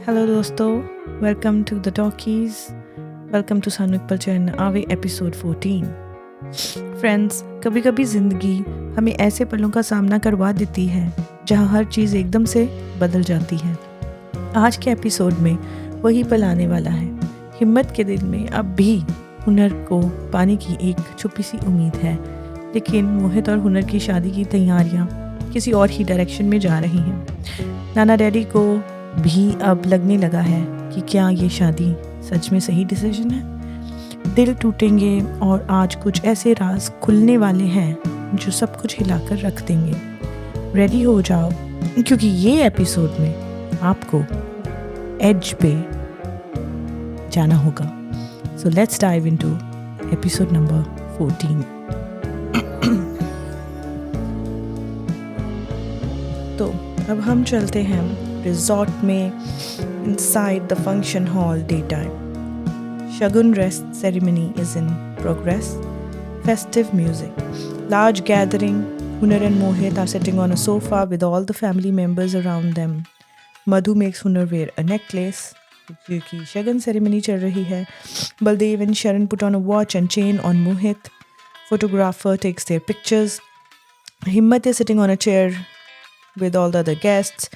Hello दोस्तों, welcome to the talkies. Welcome to Sanuk Palchan Aave episode 14. Friends, कभी कभी ज़िंदगी हमें ऐसे पलों का सामना करवा देती है जहाँ हर चीज़ एकदम से बदल जाती है. आज के एपिसोड में वही पल आने वाला है. हिम्मत के दिल में अब भी हुनर को पाने की एक छुपी सी उम्मीद है, लेकिन मोहित और हुनर की शादी की तैयारियाँ किसी और ही डायरेक्शन में जा रही हैं. नाना डैडी को भी अब लगने लगा है कि क्या ये शादी सच में सही डिसीजन है. दिल टूटेंगे और आज कुछ ऐसे राज खुलने वाले हैं जो सब कुछ हिलाकर रख देंगे. रेडी हो जाओ, क्योंकि ये एपिसोड में आपको एज पे जाना होगा. So let's dive into episode number 14. तो अब हम चलते हैं रिजॉर्ट में. Inside the function hall day time. Shagun rest ceremony is in progress. Festive music. Large gathering. Hunar and Mohit are sitting on a sofa with all the family members around them. Madhu makes Hunar wear a necklace क्योंकि Shagun ceremony चल रही है. Baldev and Sharan put on a watch and chain on Mohit. Photographer takes their pictures. Himmat is sitting on a chair with all the other guests,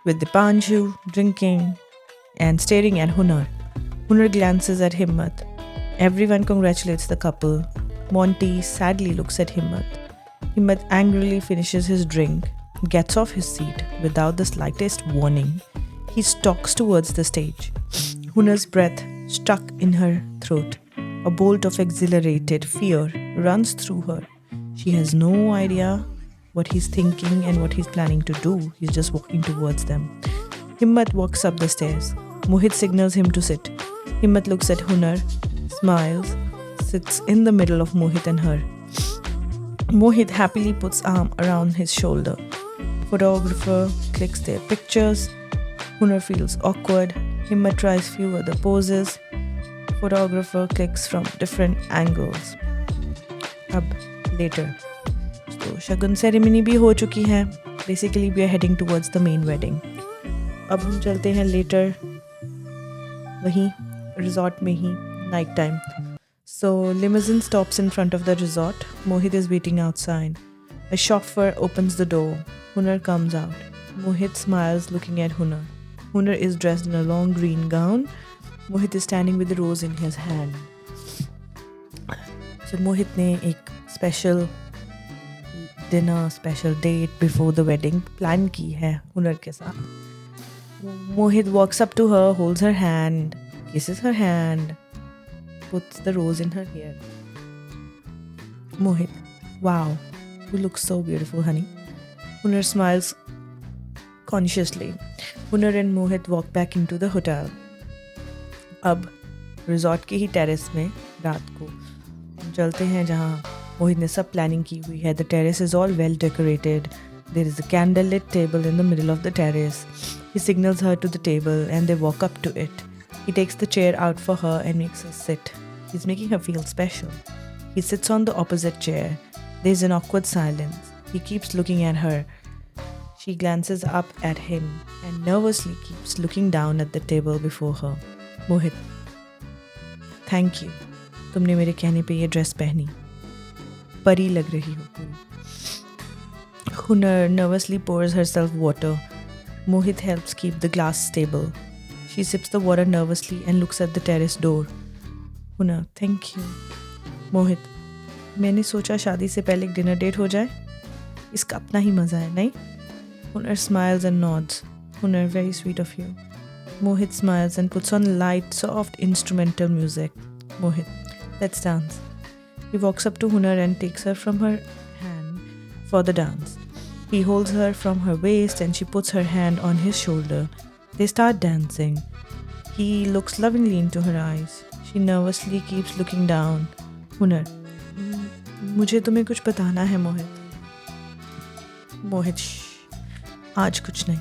with Dipanshu drinking and staring at Hunar. Hunar glances at Himmat. Everyone congratulates the couple. Monty sadly looks at Himmat. Himmat angrily finishes his drink, gets off his seat without the slightest warning. He stalks towards the stage. Hunar's breath stuck in her throat. A bolt of exhilarated fear runs through her. She has no idea what he's thinking and what he's planning to do. He's just walking towards them. Himmat walks up the stairs. Mohit signals him to sit. Himmat looks at Hunar, smiles, sits in the middle of Mohit and her. Mohit happily puts arm around his shoulder. Photographer clicks their pictures. Hunar feels awkward. Himmat tries few other poses. Photographer clicks from different angles. अब later. तो शगुन ceremony भी हो चुकी है. Basically we are heading towards the main wedding. अब हम चलते हैं later वहीं रिजॉर्ट में ही night time. So limousine stops in front of the resort. Mohit is waiting outside. A chauffeur opens the door. Hunar comes out. Mohit smiles looking at Hunar. Hunar is dressed in a long green gown. Mohit is standing with the rose in his hand. So Mohit ने एक special dinner, special date before the wedding plan की है हुनर के साथ. Mohit walks up to her, holds her hand, kisses her hand, puts the rose in her hair. Mohit, wow, you look so beautiful, honey. Hunar smiles consciously. Hunar and Mohit walk back into the hotel. अब resort के ही terrace में रात को हम चलते हैं जहाँ मोहित ने सब प्लानिंग की हुई है. The terrace is all well decorated. There is a candlelit table in the middle of the terrace. He signals her to the table and they walk up to it. He takes the chair out for her and makes her sit. He's making her feel special. He sits on the opposite chair. There's an awkward silence. He keeps looking at her. She glances up at him and nervously keeps looking down at the table before her. Mohit, thank you. तुमने मेरे कहने पे ये dress पहनी. परी लग रही हो पूरी. Hunar nervously pours herself water. Mohit helps keep the glass stable. She sips the water nervously and looks at the terrace door. Hunar, thank you. Mohit, मैंने सोचा शादी से पहले एक डिनर डेट हो जाए. इसका अपना ही मज़ा है, नहीं? Hunar smiles and nods. Hunar, very sweet of you. Mohit smiles and puts on light, soft instrumental music. Mohit, let's dance. He walks up to Hunar and takes her from her hand for the dance. He holds her from her waist and she puts her hand on his shoulder. They start dancing. He looks lovingly into her eyes. She nervously keeps looking down. Hunar, मुझे तुम्हें कुछ बताना है मोहित. Mohit, shh. आज कुछ नहीं.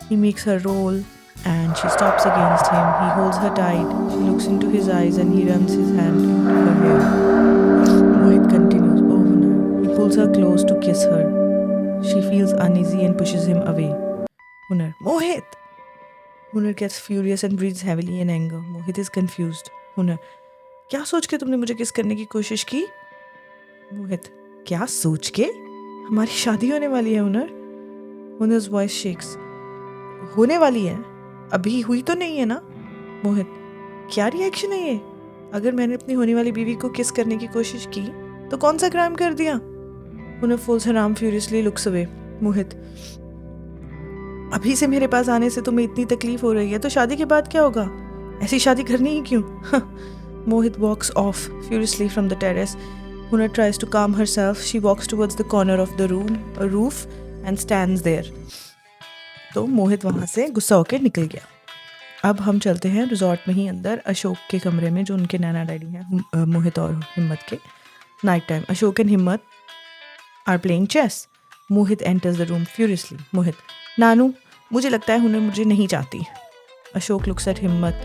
He makes her roll and she stops against him. He holds her tight. She looks into his eyes and he runs his hand into her hair. Mohit continues. Oh, Hunar. He pulls her close to kiss her. She feels uneasy and pushes him away. Hunar, Mohit! हुनर gets furious and breathes heavily in anger. Mohit is confused. हुनर, क्या सोच के तुमने मुझे किस करने की कोशिश की? मोहित, क्या सोच के? हमारी शादी होने वाली है हुनर. हुनर's voice shakes. होने वाली है? अभी हुई तो नहीं है ना? मोहित, क्या रिएक्शन है ये? अगर मैंने अपनी होने वाली बीवी को किस करने की कोशिश की तो कौन सा क्राइम कर दिया? हुनर folds her arm furiously, looks away. मोहित, अभी से मेरे पास आने से तुम्हें इतनी तकलीफ हो रही है तो शादी के बाद क्या होगा? ऐसी शादी करनी ही क्यों? मोहित walks off furiously from the terrace. Hunar tries to calm herself. She walks towards the corner of the roof and stands there. तो मोहित वहाँ से गुस्सा होकर निकल गया. अब हम चलते हैं रिजॉर्ट में ही अंदर अशोक के कमरे में जो उनके नैना डैडी हैं मोहित और हिम्मत के. Night time. Ashok and Himmat are playing chess. Mohit enters the room furiously. Mohit, नानू, मुझे लगता है हुनर मुझे नहीं चाहती. अशोक लुक्स एट हिम्मत.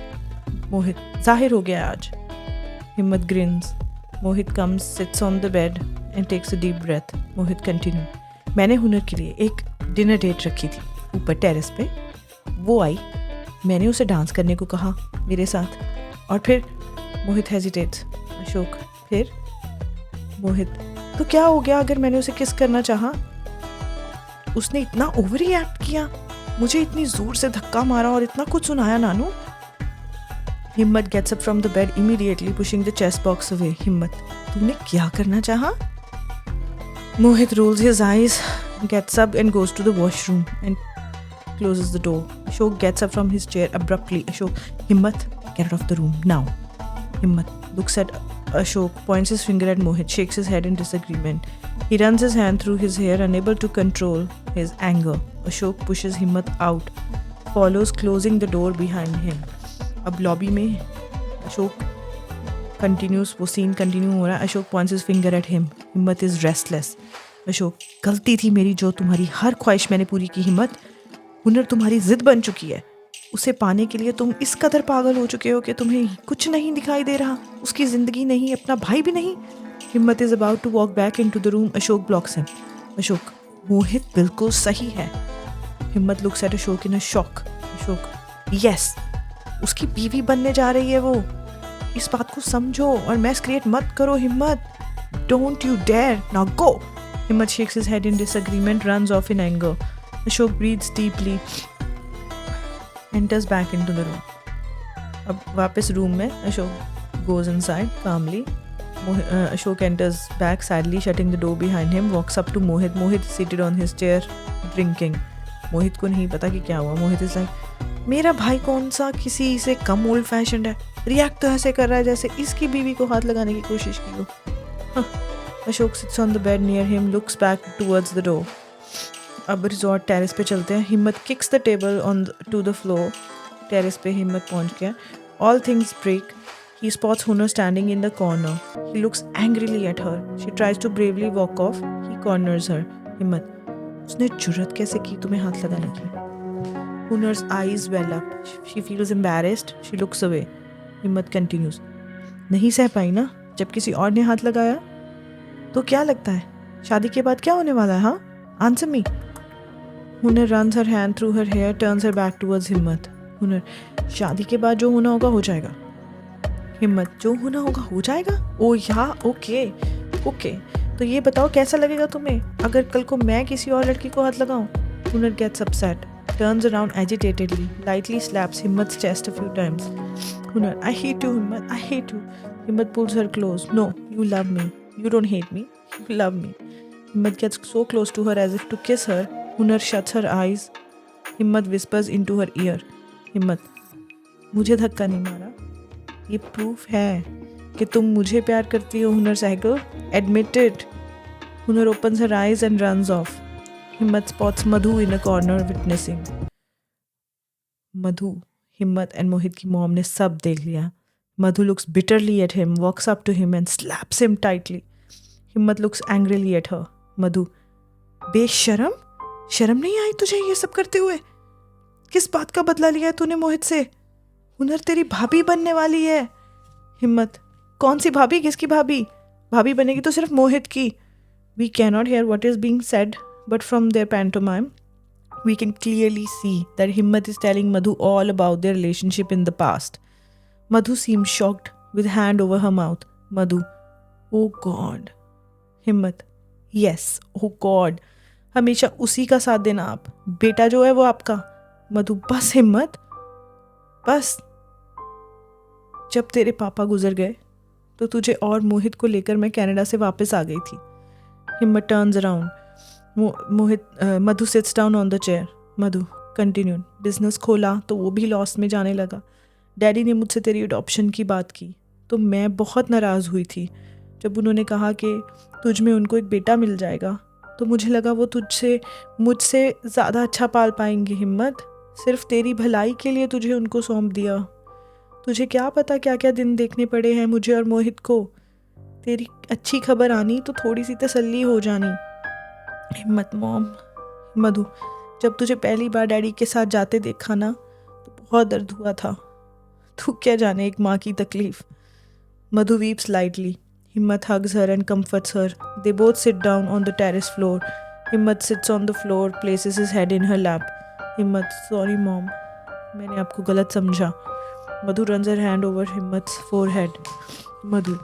मोहित, जाहिर हो गया आज. Himmat grins. Mohit comes, sits on the bed and takes a deep breath. Mohit continue. मैंने हुनर के लिए एक डिनर डेट रखी थी ऊपर टेरेस पे. वो आई. मैंने उसे डांस करने को कहा मेरे साथ. और फिर मोहित हेजिटेट्स. अशोक, फिर? मोहित, तो क्या हो गया अगर मैंने उसे किस करना चाहा? उसने इतना ओवर रिएक्ट किया, मुझे इतनी जोर से धक्का मारा और इतना कुछ सुनाया नानू. Himmat gets up from the bed immediately pushing the chess box away. Himmat, तुमने क्या करना चाहा? Mohit rolls his eyes, gets up and goes to the washroom and closes the door. Ashok gets up from his chair abruptly. Ashok, Himmat, get out of the room now. Himmat looks at Ashok, points his finger at Mohit, shakes his head in disagreement. He runs his hand through his hair, unable to control his anger. Ashok pushes Himmat out, follows, closing the door behind him. अब lobby में Ashok continuous, वो scene continue हो रहा है. Ashok points his finger at him. हिम्मत is restless. Ashok, गलती थी मेरी जो तुम्हारी हर ख्वाहिश मैंने पूरी की. हिम्मत, हुनर तुम्हारी जिद बन चुकी है. उसे पाने के लिए तुम इस कदर पागल हो चुके हो कि तुम्हें कुछ नहीं दिखाई दे रहा. उसकी जिंदगी नहीं, अपना भाई भी नहीं. Himmat is about to walk back into the room. Ashok blocks him. Ashok, Mohit बिल्कुल सही है. Himmat looks at Ashok in a shock. Ashok, yes, उसकी बीवी बनने जा रही है वो. इस बात को समझो और मैस क्रिएट मत करो. Himmat, don't you dare, now go. Himmat shakes his head in disagreement, runs off in anger. Ashok breathes deeply, enters back into the room. अब वापस रूम में Ashok goes inside calmly. Ashok enters back sadly, shutting the door behind him. Walks up to Mohit. Mohit is seated on his chair, drinking. मोहित को नहीं पता कि क्या हुआ. मोहित is like, मेरा भाई कौन सा किसी से कम ओल्ड फैशन्ड है. रिएक्ट तो ऐसे कर रहा है जैसे इसकी बीवी को हाथ लगाने की कोशिश की हो. Ashok sits on the bed near him, looks back towards the door. अब रिजॉर्ट टेरेस पे चलते हैं. Himmat kicks the table on to the floor. Terrace पे हिम्मत पहुंच गया. All things break. He spots Hunar standing in the corner. He looks angrily at her. She tries to bravely walk off. He corners her. Himmat, उसने जुर्रत कैसे की तुम्हें हाथ लगाने की? Hunar's eyes well up. She feels embarrassed. She looks away. Himmat continues. नहीं सह पाई ना जब किसी और ने हाथ लगाया? तो क्या लगता है शादी के बाद क्या होने वाला है? हाँ, आंसर मी. हुनर runs her hand through her hair, turns her back towards हिम्मत. हुनर, शादी के बाद जो होना होगा हो जाएगा. हिम्मत, जो होना होगा हो जाएगा? ओ या, ओके ओके. तो ये बताओ कैसा लगेगा तुम्हें अगर कल को मैं किसी और लड़की को हाथ लगाऊं? हुनर gets upset, turns around agitatedly, lightly slaps Himmat's chest a few times. Hunar, I hate you, Himmat, I hate you. Himmat pulls her close. No, you love me. You don't hate me. You love me. Himmat gets so close to her as if to kiss her. Hunar shuts her eyes. Himmat whispers into her ear. Himmat, मुझे धक्का नहीं मारा. ये proof है कि तुम मुझे प्यार करती हो. हुनर Sehgal, admit it. Hunar opens her eyes and runs off. Himmat spots Madhu in a corner witnessing. Madhu, Himmat and Mohit की मॉम ने सब देख लिया. Madhu looks bitterly at him, walks up to him and slaps him tightly. Himmat looks angrily at her. Madhu, बेशरम, शर्म नहीं आई तुझे ये सब करते हुए? किस बात का बदला लिया है तूने मोहित से? हुनर तेरी भाभी बनने वाली है. हिम्मत, कौन सी भाभी? किसकी भाभी? भाभी बनेगी तो सिर्फ मोहित की. We cannot hear what is being said, but from their pantomime, We can clearly see that Himmat is telling Madhu all about their relationship in the past. Madhu seems shocked with hand over her mouth. Madhu, oh God. Himmat, yes, oh God. हमेशा उसी का साथ देना आप. बेटा जो है वो आपका. मधु, बस हिम्मत, बस. जब तेरे पापा गुजर गए तो तुझे और मोहित को लेकर मैं कनाडा से वापस आ गई थी. हिम्मत turns around. Madhu seats down on the chair. Madhu continued. Business खोला तो वो भी लॉस में जाने लगा. डैडी ने मुझसे तेरी अडॉप्शन की बात की तो मैं बहुत नाराज़ हुई थी. जब उन्होंने कहा कि तुझ में उनको एक बेटा मिल जाएगा तो मुझे लगा वो मुझसे ज़्यादा अच्छा पाल पाएंगे. हिम्मत, सिर्फ तेरी भलाई के लिए तुझे उनको सौंप दिया. तुझे क्या पता क्या क्या दिन देखने पड़े हैं मुझे और मोहित को. तेरी अच्छी खबर आनी तो थोड़ी सी तसल्ली हो जानी. हिम्मत मॉम. मधु, जब तुझे पहली बार डैडी के साथ जाते देखा ना तो बहुत दर्द हुआ था. तू क्या जाने एक माँ की तकलीफ. मधु weeps lightly. Himmat hugs her and comforts her. They both sit down on the terrace floor. Himmat sits on the floor, places his head in her lap. Himmat, sorry mom, मैंने आपको गलत समझा. मधु runs her hand over Himmat's forehead. मधु,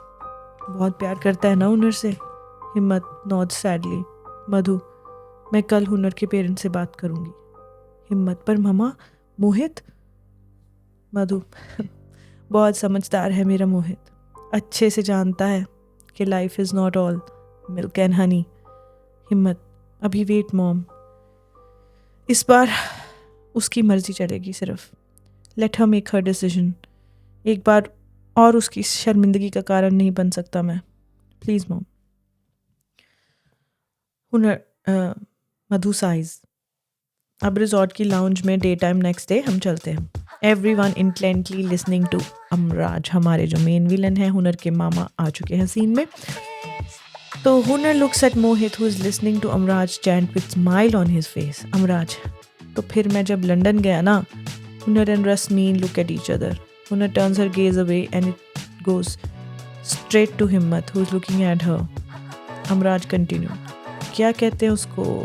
बहुत प्यार करता है ना हुनर से. हिम्मत nods sadly. मधु, मैं कल हुनर के पेरेंट्स से बात करूंगी. हिम्मत, पर ममा, मोहित. मधु, बहुत समझदार है मेरा मोहित. अच्छे से जानता है कि life is not all milk and honey. हिम्मत, अभी वेट मॉम. इस बार उसकी मर्जी चलेगी सिर्फ. Let her make her decision. एक बार और उसकी शर्मिंदगी का कारण नहीं बन सकता मैं. Please mom. Hunar. Madhu sighs. अब रिजॉर्ट की लाउंज में डे टाइम नेक्स्ट डे हम चलते हैं. Everyone intently listening to Amraj. हमारे जो मेन विलन हैं हुनर के मामा आ चुके हैं सीन में. तो Hunar looks at Mohit who is listening to Amraj chant with smile on his face. Amraj, तो फिर मैं जब लंदन गया ना. Hunar and Rasmeen look at each other. Hunar turns her gaze away and it goes straight to Himmat who is looking at her. Amraj continue. क्या कहते हैं उसको?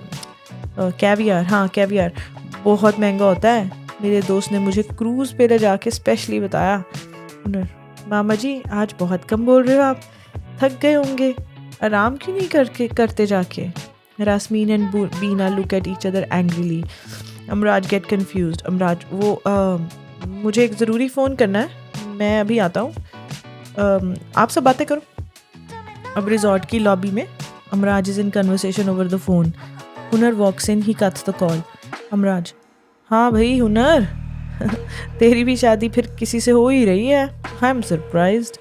कैवियर. हाँ, कैवियर बहुत महंगा होता है. मेरे दोस्त ने मुझे क्रूज़ पे ले जाके स्पेशली बताया. हुनर, मामा जी आज बहुत कम बोल रहे हो आप. थक गए होंगे, आराम क्यों नहीं करते जाके. Rasmeen and Bina look at each other angrily. Amraj get confused. Amraj, वो मुझे एक ज़रूरी फ़ोन करना है, मैं अभी आता हूँ, आप सब बातें करो. अब रिजॉर्ट की लॉबी में Amraj is in conversation over the phone. Hunar walks in, he cuts the call. Amraj, हाँ भाई हुनर, तेरी भी शादी फिर किसी से हो ही रही है. I am surprised.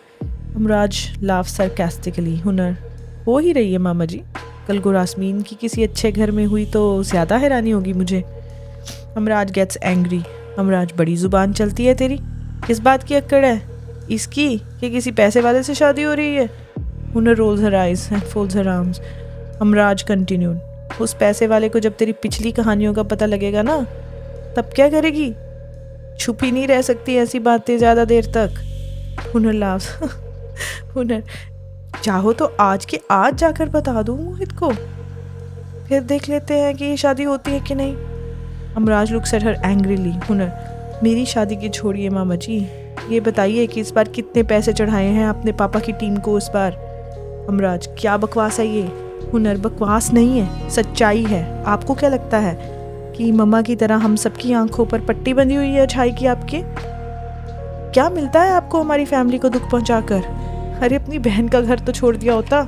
Amraj laugh sarcastically. Hunar, हो ही रही है मामा जी. कल को रास्मीन की किसी अच्छे घर में हुई तो ज़्यादा हैरानी होगी मुझे. अमराज गेट्स एंग्री. अमराज, बड़ी ज़ुबान चलती है तेरी. किस बात की अक्कड़ है? इसकी कि किसी पैसे वाले से शादी हो रही है. Hunar rolls her eyes and folds her arms. Amraj continued. उस पैसे वाले को जब तेरी पिछली कहानियों का पता लगेगा ना तब क्या करेगी? छुपी नहीं रह सकती ऐसी बातें ज़्यादा देर तक. हुनर लाफ्स. हुनर, चाहो तो आज के आज जाकर बता दूँ मोहित को, फिर देख लेते हैं कि ये शादी होती है कि नहीं. अमराज लुक्स एट हर एंग्रीली. हुनर, मेरी शादी की छोड़िए मामा जी, ये बताइए कि इस बार कितने पैसे चढ़ाए हैं आपने पापा की टीम को इस बार. अमराज, क्या बकवास है ये. हुनर, बकवास नहीं है, सच्चाई है. आपको क्या लगता है कि मम्मा की तरह हम सबकी आंखों पर पट्टी बंधी हुई है छाई की आपके? क्या मिलता है आपको हमारी फैमिली को दुख पहुंचाकर? अरे अपनी बहन का घर तो छोड़ दिया होता.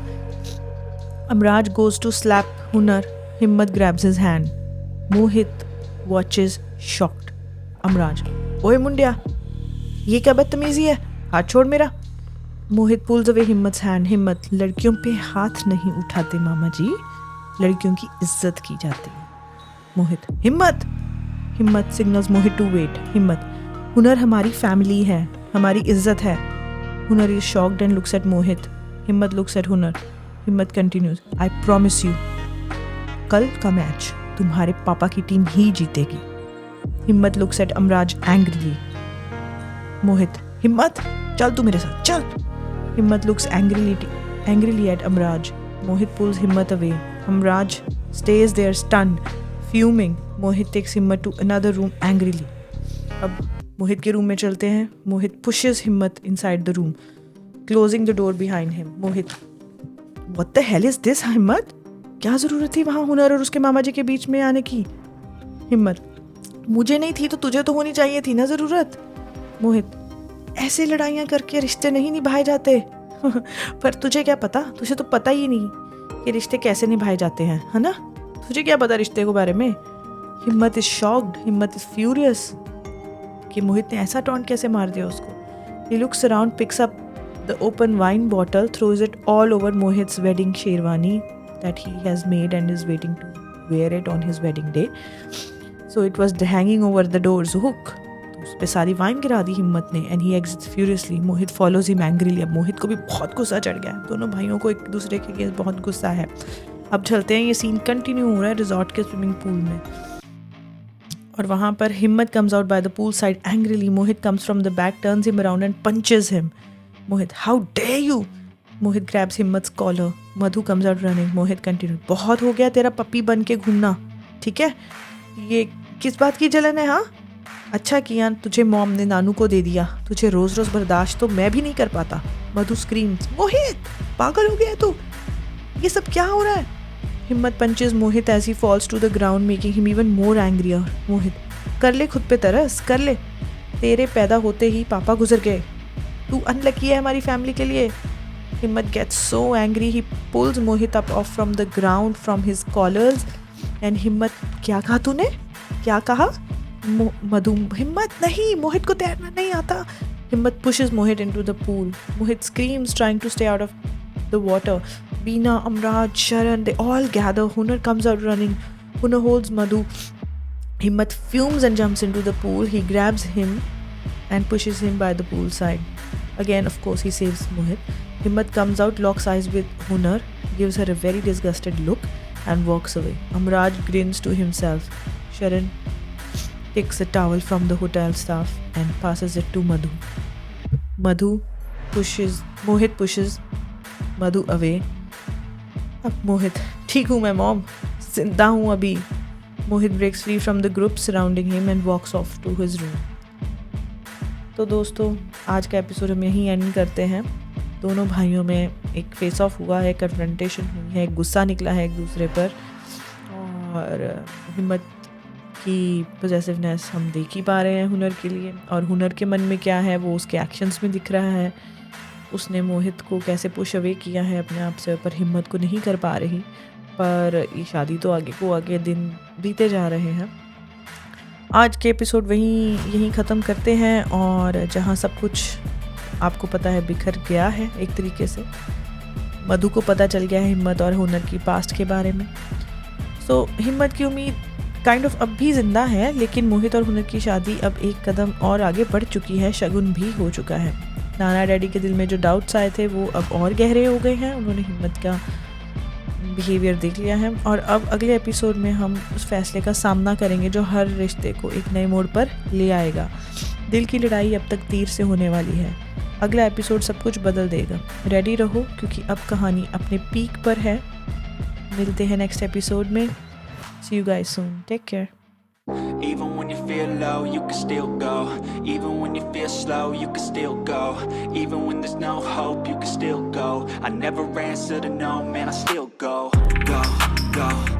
अमराज गोज टू स्लैप हुनर. हिम्मत ग्रैब्स हिज हैंड. मोहित वॉचेस शॉक्ड. अमराज, ओए मुंडिया, ये क्या बदतमीजी है, हाथ छोड़ मेरा. मोहित पुल्स अवे हिम्मत्स हैंड. हिम्मत, लड़कियों पे हाथ नहीं उठाते मामा जी, लड़कियों की इज्जत की जाती है. मोहित, हिम्मत. हिम्मत सिग्नल्स मोहित टू वेट. हिम्मत, हुनर हमारी फैमिली है, हमारी इज्जत है. Hunar is shocked and looks at Mohit. Himmat looks eight हुनर. हिम्मत कंटिन्यूज. आई प्रॉमिस यू, कल का मैच तुम्हारे पापा की टीम ही जीतेगी. हिम्मत लुक्स एट अमराज एंग्रीली. मोहित, हिम्मत चल तू मेरे साथ चल. हिम्मत looks angrily at Amraj. Mohit pulls Himmat away. Amraj stays there stunned, fuming. Mohit takes Himmat to another room angrily. अब मोहित के रूम में चलते हैं. मोहित pushes Himmat inside the room, closing the door behind him. Mohit, what the hell is this, Himmat? क्या ज़रूरत थी वहाँ हुनर और उसके मामा जी के बीच में आने की? हिम्मत, मुझे नहीं थी तो तुझे तो होनी चाहिए थी ना ज़रूरत. मोहित, ऐसे लड़ाइयाँ करके रिश्ते नहीं निभाए जाते. पर तुझे क्या पता, तुझे तो पता ही नहीं कि रिश्ते कैसे निभाए जाते हैं, है ना? तुझे क्या पता रिश्ते के बारे में? हिम्मत इज शॉक्ड, हिम्मत इज फ्यूरियस कि मोहित ने ऐसा टॉन्ट कैसे मार दिया उसको. He looks around, picks up the open wine bottle, throws it all over Mohit's wedding sherwani that he has made and is waiting to wear it on his wedding day. So it was hanging over the door's hook. तो उस पे सारी wine गिरा दी हिम्मत ने. And he exits furiously. Mohit follows him angrily. अब मोहित को भी बहुत गुस्सा चढ़ गया है. दोनों भाइयों को एक दूसरे के लिए बहुत गुस्सा है. अब चलते हैं, ये सीन कंटिन्यू हो रहा है रिजॉर्ट के स्विमिंग पूल में. और वहाँ पर हिम्मत comes out by the pool side angrily. Mohit comes from the back, turns him around and punches him. Mohit, how dare you? Mohit grabs हिम्मत's collar. Madhu comes out running. Mohit continue. बहुत हो गया तेरा पप्पी बन के घूमना, ठीक है? ये किस बात की जलन है? हाँ, अच्छा किया तुझे मॉम ने नानू को दे दिया. तुझे रोज रोज बर्दाश्त तो मैं भी नहीं कर पाता. मधु screams. मोहित, पागल हो गया तू? ये सब क्या हो रहा है? हिम्मत punches Mohit as he falls to the ground, making him even more angrier. मोहित, कर ले खुद पे तरस, कर ले. तेरे पैदा होते ही पापा गुजर गए. तू अनलकी है हमारी फैमिली के लिए. Himmat gets so angry, he pulls Mohit up off from the ground from his collars. And Himmat, क्या कहा तूने? क्या कहा? मधु, हिम्मत नहीं, मोहित को तैरना नहीं आता. Himmat pushes Mohit into the pool. Mohit screams, trying to stay out of the water. Beena, Amraj, Sharan, they all gather. Hunar comes out running. Hunar holds Madhu. Himmat fumes and jumps into the pool. He grabs him and pushes him by the pool side. Again, of course, he saves Mohit. Himmat comes out, locks eyes with Hunar, gives her a very disgusted look and walks away. Amraj grins to himself. Sharan takes a towel from the hotel staff and passes it to Madhu. Mohit pushes Madhu away. अब Mohit, ठीक हूँ मैं mom, जिंदा हूँ अभी. Mohit breaks free from the group surrounding him and walks off to his room. तो दोस्तों, आज का एपिसोड हम यहीं एंड करते हैं. दोनों भाइयों में एक फेस ऑफ हुआ है, कन्फ्रंटेशन हुई है, गुस्सा निकला है एक दूसरे पर. और हिम्मत की पॉजेसिवनेस हम देख ही पा रहे हैं हुनर के लिए. और हुनर के मन में क्या है वो उसके एक्शंस में दिख रहा है. उसने मोहित को कैसे पुश अवे किया है अपने आप से, पर हिम्मत को नहीं कर पा रही. पर ये शादी तो आगे को आगे दिन बीते जा रहे हैं. आज के एपिसोड यहीं ख़त्म करते हैं. और जहाँ सब कुछ आपको पता है बिखर गया है एक तरीके से, मधु को पता चल गया है हिम्मत और हुनर की पास्ट के बारे में. सो हिम्मत की उम्मीद काइंड ऑफ अब भी जिंदा है, लेकिन मोहित और हुनर की शादी अब एक कदम और आगे बढ़ चुकी है. शगुन भी हो चुका है. नाना डैडी के दिल में जो डाउट्स आए थे वो अब और गहरे हो गए हैं. उन्होंने हिम्मत का बिहेवियर देख लिया है. और अब अगले एपिसोड में हम उस फैसले का सामना करेंगे जो हर रिश्ते को एक नए मोड़ पर ले आएगा. दिल की लड़ाई अब तक तीर से होने वाली है. अगला एपिसोड सब कुछ बदल देगा. रेडी रहो, क्योंकि अब कहानी अपने पीक पर है. मिलते हैं नेक्स्ट एपिसोड में. See you guys soon. Take care. Even when you feel low, you can still go. Even when you feel slow, you can still go. Even when there's no hope, you can still go. I never answer to no, man, I still go. Go, go.